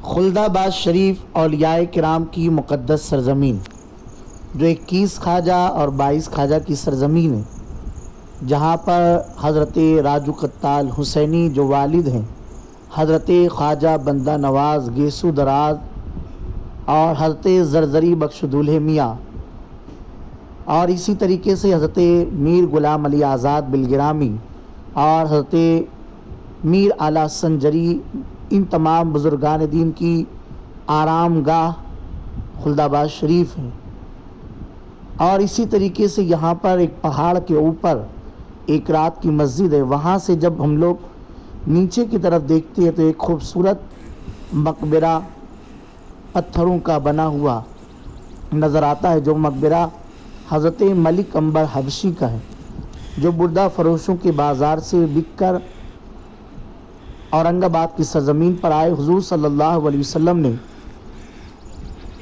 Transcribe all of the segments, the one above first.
خلدآباد شریف اولیاء کرام کی مقدس سرزمین، جو 21 خواجہ اور 22 خواجہ کی سرزمین ہے، جہاں پر حضرت راجو قتال حسینی جو والد ہیں، حضرت خواجہ بندہ نواز گیسو دراز اور حضرت زرزری بخش دولہے میاں، اور اسی طریقے سے حضرت میر غلام علی آزاد بالگرامی اور حضرت میر اعلیٰ سنجری، ان تمام بزرگان دین کی آرام گاہ خلدآباد شریف ہے۔ اور اسی طریقے سے یہاں پر ایک پہاڑ کے اوپر ایک رات کی مسجد ہے، وہاں سے جب ہم لوگ نیچے کی طرف دیکھتے ہیں تو ایک خوبصورت مقبرہ پتھروں کا بنا ہوا نظر آتا ہے، جو مقبرہ حضرت ملک عنبر حبشی کا ہے، جو بردہ فروشوں کے بازار سے بک کر اورنگ آباد کی سرزمین پر آئے۔ حضور صلی اللہ علیہ وسلم نے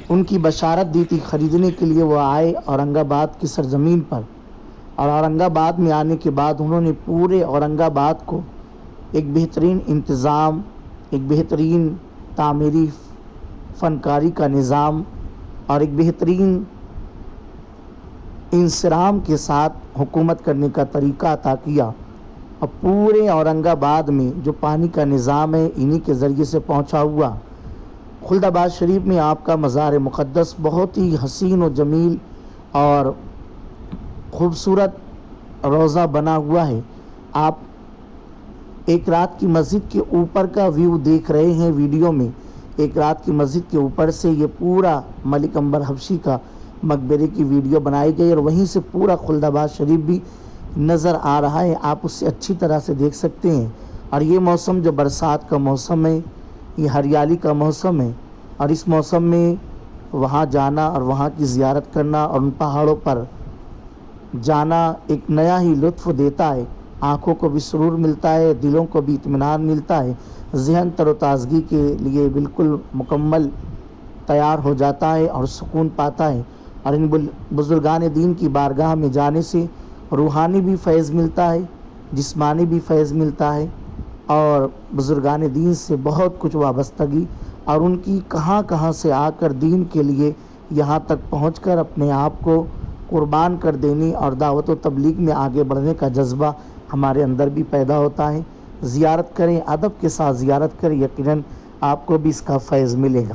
ان کی بشارت دی تھی، خریدنے کے لیے وہ آئے اورنگ آباد کی سرزمین پر، اور اورنگ آباد میں آنے کے بعد انہوں نے پورے اورنگ آباد کو ایک بہترین انتظام، ایک بہترین تعمیری فنکاری کا نظام اور ایک بہترین انصرام کے ساتھ حکومت کرنے کا طریقہ عطا کیا، اور پورے اورنگ آباد میں جو پانی کا نظام ہے انہی کے ذریعے سے پہنچا ہوا۔ خلدآباد شریف میں آپ کا مزار مقدس بہت ہی حسین و جمیل اور خوبصورت روضہ بنا ہوا ہے۔ آپ ایک رات کی مسجد کے اوپر کا ویو دیکھ رہے ہیں ویڈیو میں۔ ایک رات کی مسجد کے اوپر سے یہ پورا ملک عنبر حبشی کا مقبرے کی ویڈیو بنائی گئی، اور وہیں سے پورا خلدآباد شریف بھی نظر آ رہا ہے، آپ اس سے اچھی طرح سے دیکھ سکتے ہیں۔ اور یہ موسم جو برسات کا موسم ہے، یہ ہریالی کا موسم ہے، اور اس موسم میں وہاں جانا اور وہاں کی زیارت کرنا اور ان پہاڑوں پر جانا ایک نیا ہی لطف دیتا ہے۔ آنکھوں کو بھی سرور ملتا ہے، دلوں کو بھی اطمینان ملتا ہے، ذہن تر و تازگی کے لیے بالکل مکمل تیار ہو جاتا ہے اور سکون پاتا ہے۔ اور ان بزرگان دین کی بارگاہ میں جانے سے روحانی بھی فیض ملتا ہے، جسمانی بھی فیض ملتا ہے، اور بزرگان دین سے بہت کچھ وابستگی اور ان کی کہاں کہاں سے آ کر دین کے لیے یہاں تک پہنچ کر اپنے آپ کو قربان کر دینے اور دعوت و تبلیغ میں آگے بڑھنے کا جذبہ ہمارے اندر بھی پیدا ہوتا ہے۔ زیارت کریں، ادب کے ساتھ زیارت کریں، یقیناً آپ کو بھی اس کا فیض ملے گا۔